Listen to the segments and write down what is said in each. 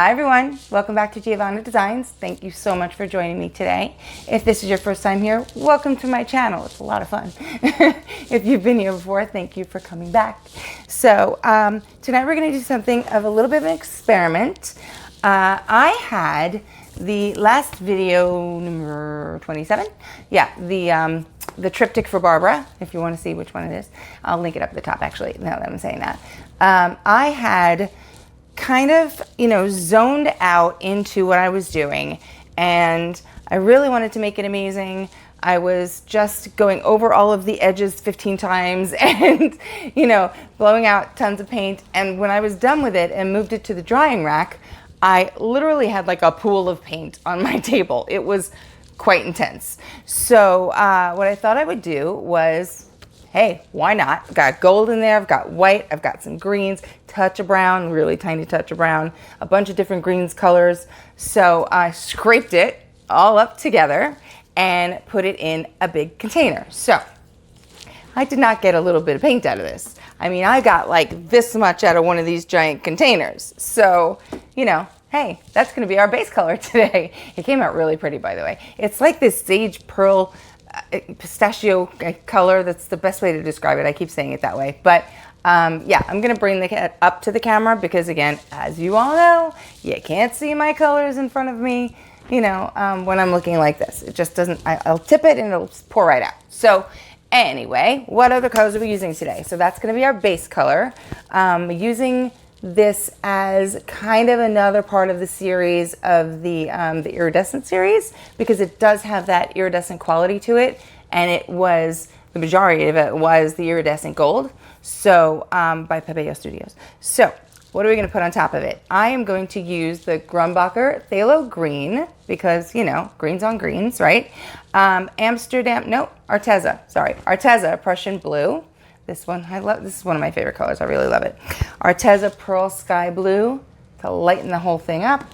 Hi everyone, welcome back to Giovanna Designs. Thank you so much for joining me today. If this is your first time here, welcome to my channel. It's a lot of fun. If you've been here before, thank you for coming back. So tonight we're going to do something of a little bit of an experiment. I had the last video, number 27. Yeah, the triptych for Barbara, if you want to see which one it is. I'll link it up at the top actually, now that I'm saying that. I had kind of, zoned out into what I was doing, and I really wanted to make it amazing. I was just going over all of the edges 15 times and, blowing out tons of paint. And when I was done with it and moved it to the drying rack, I literally had like a pool of paint on my table. It was quite intense. So what I thought I would do was, hey, why not? I've got gold in there, I've got white, I've got some greens, touch of brown, really tiny touch of brown, a bunch of different greens colors. So I scraped it all up together and put it in a big container. So I did not get a little bit of paint out of this. I mean, I got like this much out of one of these giant containers. So, hey, that's gonna be our base color today. It came out really pretty, by the way. It's like this sage pearl pistachio color. That's the best way to describe it. I keep saying it that way. But yeah, I'm going to bring the cat up to the camera because, again, as you all know, you can't see my colors in front of me, when I'm looking like this. It just doesn't, I'll tip it and it'll pour right out. So anyway, what other colors are we using today? So that's going to be our base color. Using this as kind of another part of the series of the iridescent series, because it does have that iridescent quality to it, and the majority of it was the iridescent gold, so by Papaya Studios. So what are we going to put on top of it? I am going to use the Grumbacher Phthalo Green, because greens on greens, right? Arteza Prussian Blue. This one, this is one of my favorite colors. I really love it. Arteza Pearl Sky Blue to lighten the whole thing up.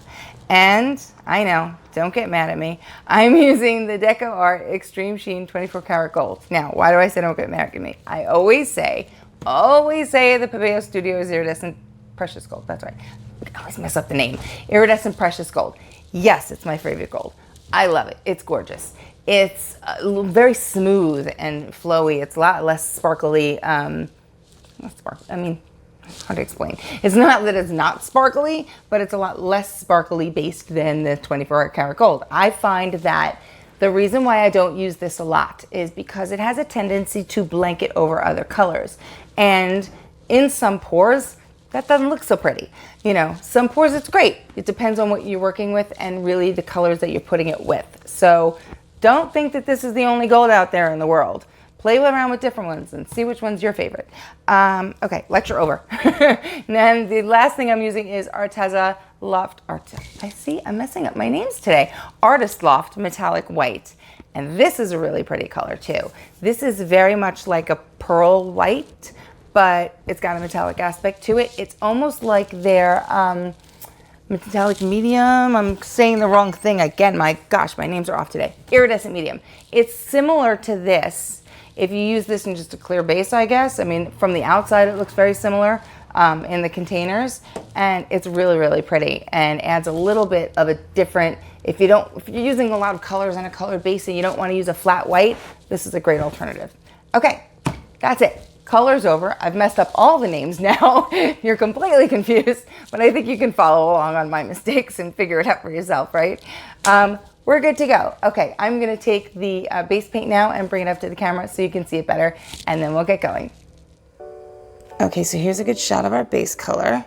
And I know, don't get mad at me, I'm using the Deco Art Extreme Sheen 24 karat gold. Now, why do I say don't get mad at me? I always say the Papaya Studios Iridescent Precious Gold. That's right. I always mess up the name. Iridescent Precious Gold. Yes, it's my favorite gold. I love it. It's gorgeous. It's very smooth and flowy. It's a lot less sparkly. Hard to explain. It's not that it's not sparkly, but it's a lot less sparkly based than the 24 karat gold. I find that the reason why I don't use this a lot is because it has a tendency to blanket over other colors. And in some pours, that doesn't look so pretty. Some pours it's great. It depends on what you're working with and really the colors that you're putting it with. So don't think that this is the only gold out there in the world. Play around with different ones and see which one's your favorite. Okay, lecture over. And then the last thing I'm using is Arteza Loft I'm messing up my names today. Artist Loft Metallic White. And this is a really pretty color too. This is very much like a pearl white, but it's got a metallic aspect to it. It's almost like their metallic medium. I'm saying the wrong thing again. My gosh, my names are off today. Iridescent medium. It's similar to this. If you use this in just a clear base, I guess. I mean, from the outside, it looks very similar in the containers, and it's really, really pretty and adds a little bit of a different. If you're using a lot of colors on a colored base and you don't want to use a flat white, this is a great alternative. Okay, that's it. Color's over. I've messed up all the names now. You're completely confused, but I think you can follow along on my mistakes and figure it out for yourself, right? We're good to go. Okay, I'm gonna take the base paint now and bring it up to the camera so you can see it better, and then we'll get going. Okay, so here's a good shot of our base color.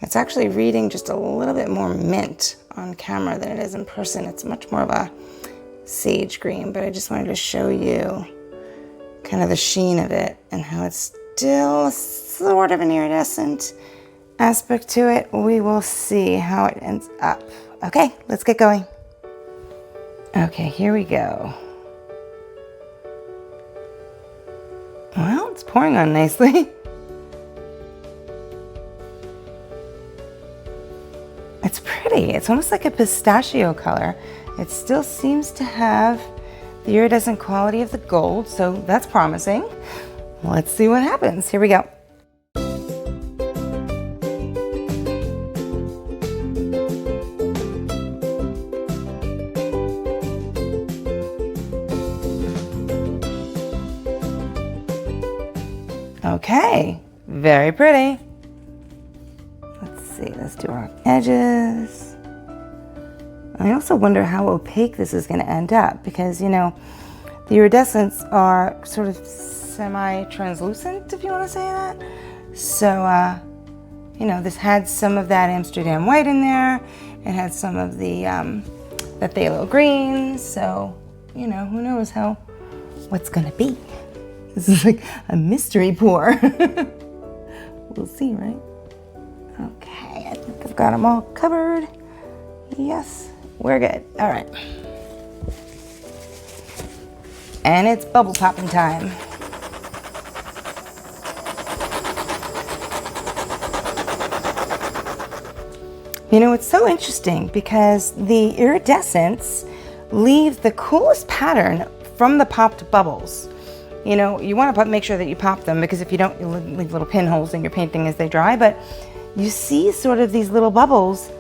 It's actually reading just a little bit more mint on camera than it is in person. It's much more of a sage green, but I just wanted to show you kind of the sheen of it and how it's still sort of an iridescent aspect to it. We will see how it ends up. Okay, let's get going. Okay, here we go. Well, it's pouring on nicely. It's pretty. It's almost like a pistachio color. It still seems to have the iridescent quality of the gold, so that's promising. Let's see what happens. Here we go. Okay, very pretty. Let's see, let's do our edges. I also wonder how opaque this is going to end up because, you know, the iridescents are sort of semi-translucent, if you want to say that. So, you know, this had some of that Amsterdam white in there. It had some of the that phthalo green. So, you know, who knows what's going to be. This is like a mystery pour. We'll see, right? Okay, I think I've got them all covered. Yes, we're good. All right. And it's bubble popping time. You know, it's so interesting because the iridescents leave the coolest pattern from the popped bubbles. You know, you want to make sure that you pop them because if you don't, you'll leave little pinholes in your painting as they dry, but you see sort of these little bubbles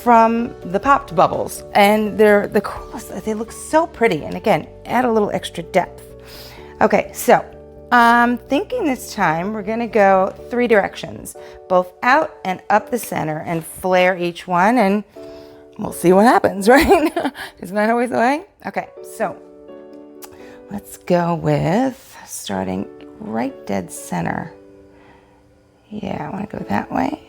from the popped bubbles, and they're the coolest. They look so pretty, and again, add a little extra depth. Okay, so I'm thinking this time we're gonna go 3 directions, both out and up the center, and flare each one, and we'll see what happens, right? Isn't that always the way? Okay, so let's go with starting right dead center. Yeah, I want to go that way,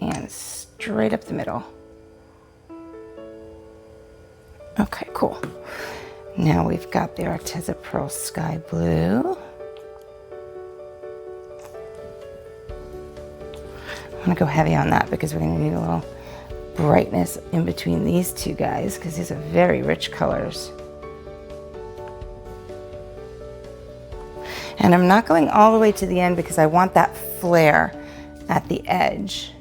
and straight up the middle. Okay, cool. Now we've got the Arteza Pearl Sky Blue. I'm gonna go heavy on that because we're gonna need a little brightness in between these two guys because these are very rich colors. And I'm not going all the way to the end because I want that flare at the edge.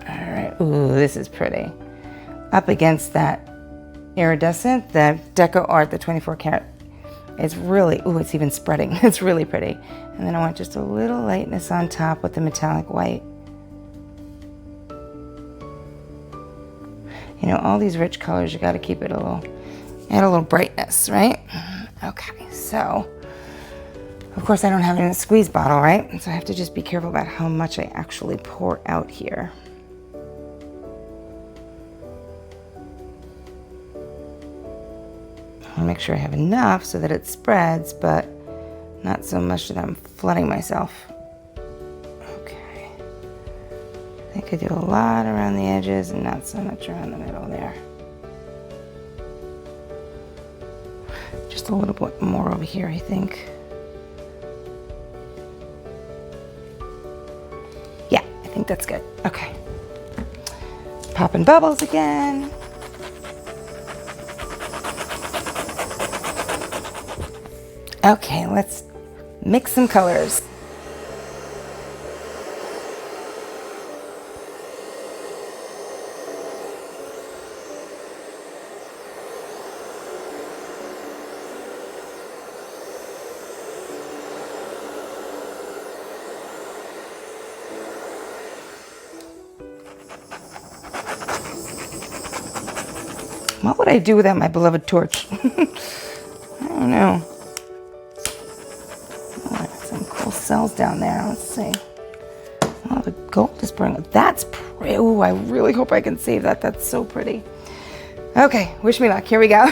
All right, ooh, this is pretty. Up against that iridescent, the Deco Art, the 24 karat. It's really, ooh, it's even spreading. It's really pretty. And then I want just a little lightness on top with the metallic white. You know, all these rich colors, you gotta keep it add a little brightness, right? Okay, so, of course I don't have it in a squeeze bottle, right? So I have to just be careful about how much I actually pour out here. I'll make sure I have enough so that it spreads, but not so much that I'm flooding myself. Okay. I think I do a lot around the edges and not so much around the middle there. Just a little bit more over here, I think. Yeah, I think that's good. Okay. Popping bubbles again. Okay, let's mix some colors. What would I do without my beloved torch? I don't know. Cells down there. Let's see. Oh, the gold is burning. That's pretty. Oh, I really hope I can save that. That's so pretty. Okay, wish me luck. Here we go.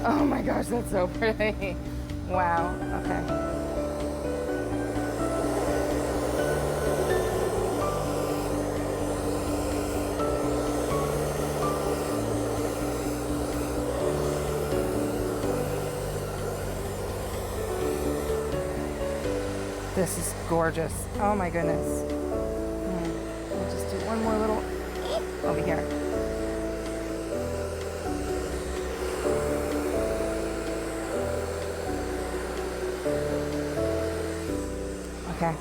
Oh my gosh, that's so pretty. Wow, okay. This is gorgeous. Oh my goodness. We'll just do one more little over here. Okay.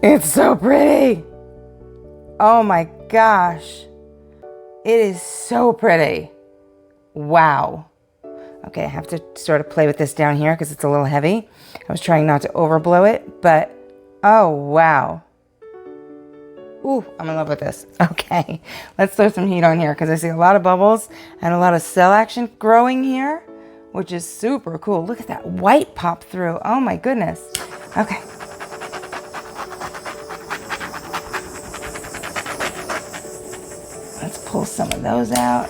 It's so pretty. Oh my gosh. It is so pretty. Wow. Okay, I have to sort of play with this down here because it's a little heavy. I was trying not to overblow it, but oh wow. Ooh, I'm in love with this. Okay, let's throw some heat on here because I see a lot of bubbles and a lot of cell action growing here, which is super cool. Look at that white pop through. Oh my goodness. Okay. Let's pull some of those out.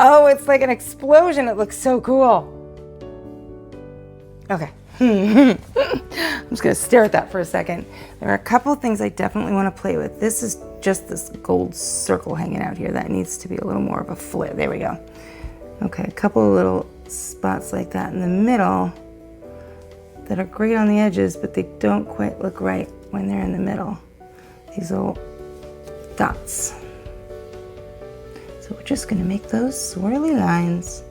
Oh, it's like an explosion. It looks so cool. Okay. I'm just going to stare at that for a second. There are a couple things I definitely want to play with. This is just this gold circle hanging out here. That needs to be a little more of a flare. There we go. Okay, a couple of little spots like that in the middle that are great on the edges, but they don't quite look right when they're in the middle. These little dots. So we're just going to make those swirly lines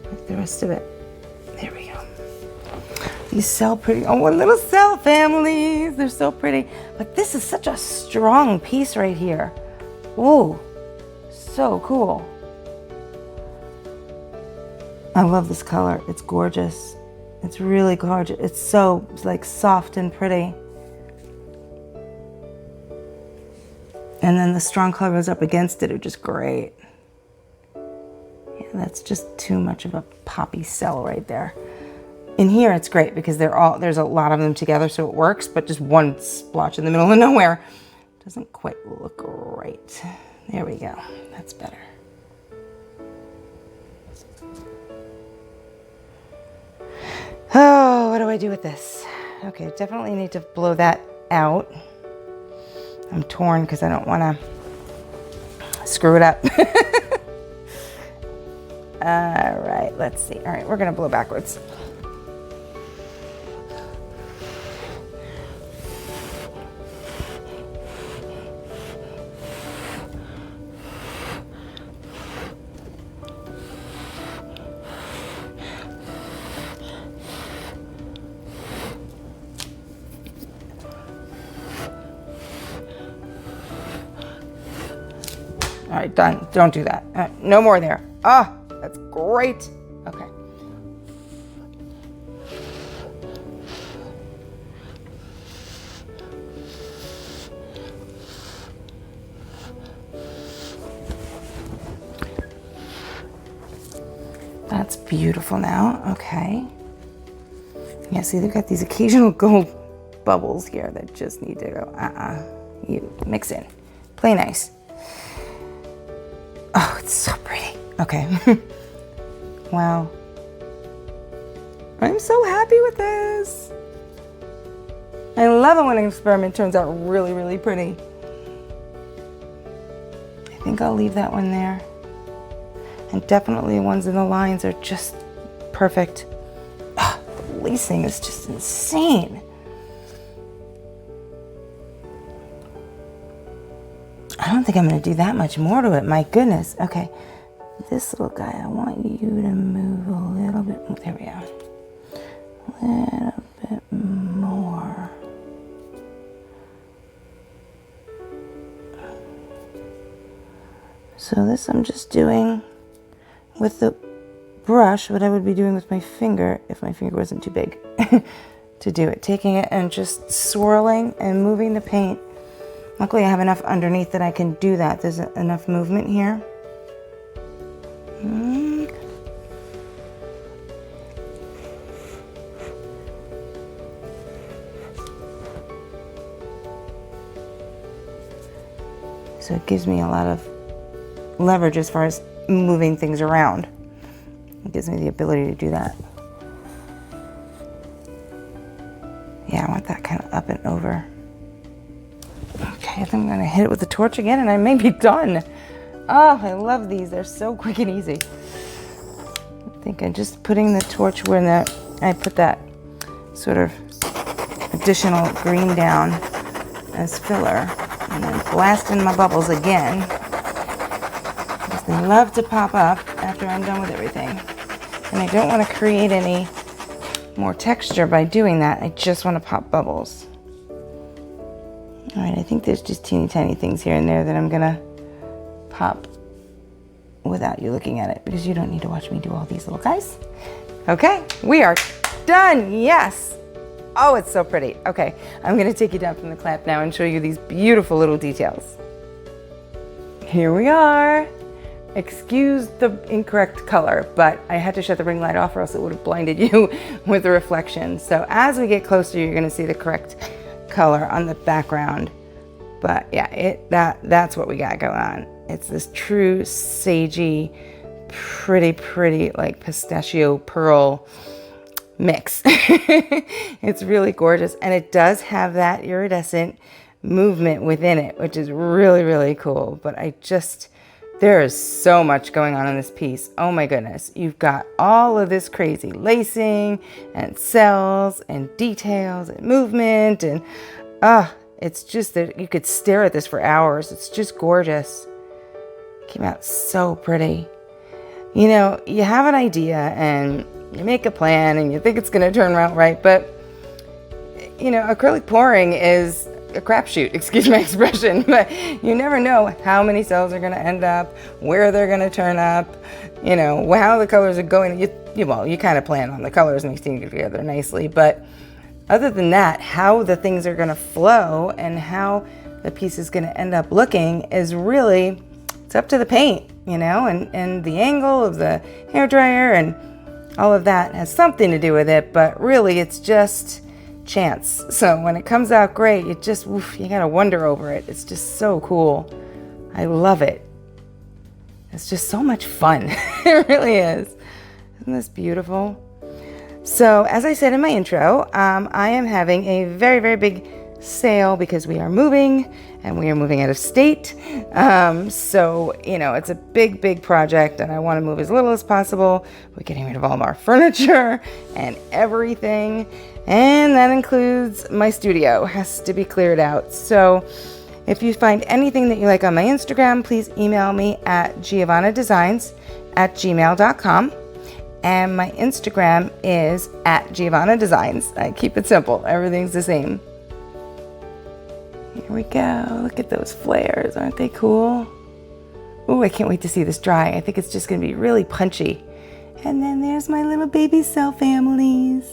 like the rest of it. There we go. These cell pretty, oh, what little cell families. They're so pretty. But this is such a strong piece right here. Whoa, so cool. I love this color. It's gorgeous. It's really gorgeous. It's so like soft and pretty. And then the strong colors up against it are just great. Yeah, that's just too much of a poppy cell right there. In here, it's great because there's a lot of them together, so it works, but just one splotch in the middle of nowhere doesn't quite look right. There we go. That's better. Oh, what do I do with this? Okay, definitely need to blow that out. I'm torn because I don't want to screw it up. All right, let's see. All right, we're going to blow backwards. All right, done. Don't do that. No more there. Ah, that's great. Okay. That's beautiful now. Okay. Yeah, see, they've got these occasional gold bubbles here that just need to go, you mix in. Play nice. Oh, it's so pretty. Okay. Wow. I'm so happy with this. I love it when an experiment turns out really, really pretty. I think I'll leave that one there. And definitely the ones in the lines are just perfect. Oh, the lacing is just insane. I don't think I'm going to do that much more to it. My goodness. Okay. This little guy, I want you to move a little bit. There we go. A little bit more. So this I'm just doing with the brush what I would be doing with my finger if my finger wasn't too big to do it. Taking it and just swirling and moving the paint. Luckily I have enough underneath that I can do that. There's enough movement here. So it gives me a lot of leverage as far as moving things around. It gives me the ability to do that. Yeah, I want that kind of up and over. Okay, I think I'm gonna hit it with the torch again and I may be done. Oh, I love these. They're so quick and easy. I think I'm just putting the torch where I put that sort of additional green down as filler, and then blasting my bubbles again, because they love to pop up after I'm done with everything. And I don't want to create any more texture by doing that. I just want to pop bubbles. All right, I think there's just teeny tiny things here and there that I'm gonna pop without you looking at it, because you don't need to watch me do all these little guys. Okay, we are done. Yes. Oh, it's so pretty. Okay, I'm gonna take you down from the clamp now and show you these beautiful little details. Here we are. Excuse the incorrect color, but I had to shut the ring light off or else it would have blinded you with the reflection. So as we get closer, you're gonna see the correct color on the background. But yeah, that's what we got going on. It's this true sagey, pretty like pistachio pearl mix. It's really gorgeous, and it does have that iridescent movement within it, which is really cool. But there is so much going on in this piece. Oh my goodness. You've got all of this crazy lacing and cells and details and movement, and it's just that you could stare at this for hours. It's just gorgeous. Came out so pretty. You know, you have an idea and you make a plan and you think it's going to turn out right, but you know, acrylic pouring is a crapshoot, excuse my expression, but you never know how many cells are going to end up, where they're going to turn up, you know, how the colors are going. You kind of plan on the colors mixing together nicely, but other than that, how the things are going to flow and how the piece is going to end up looking is really, it's up to the paint, you know, and the angle of the hairdryer and all of that has something to do with it, but really it's just chance. So when it comes out great, you gotta wonder over it. It's just so cool. I love it. It's just so much fun. It really is. Isn't this beautiful? So as I said in my intro, I am having a very big sale because we are moving and we are moving out of state. So, you know, it's a big project and I want to move as little as possible. We're getting rid of all of our furniture and everything. And that includes my studio, has to be cleared out. So if you find anything that you like on my Instagram, please email me at giovannadesigns@gmail.com. And my Instagram is @giovannadesigns. I keep it simple. Everything's the same. Here we go. Look at those flares. Aren't they cool? Oh, I can't wait to see this dry. I think it's just going to be really punchy. And then there's my little baby cell families.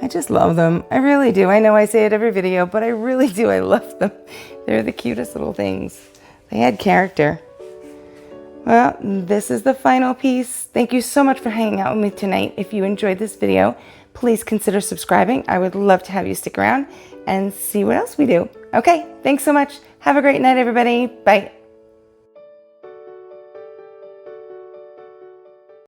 I just love them. I really do. I know I say it every video, but I really do. I love them. They're the cutest little things. They add character. Well, this is the final piece. Thank you so much for hanging out with me tonight. If you enjoyed this video, please consider subscribing. I would love to have you stick around and see what else we do. Okay, thanks so much. Have a great night, everybody. Bye.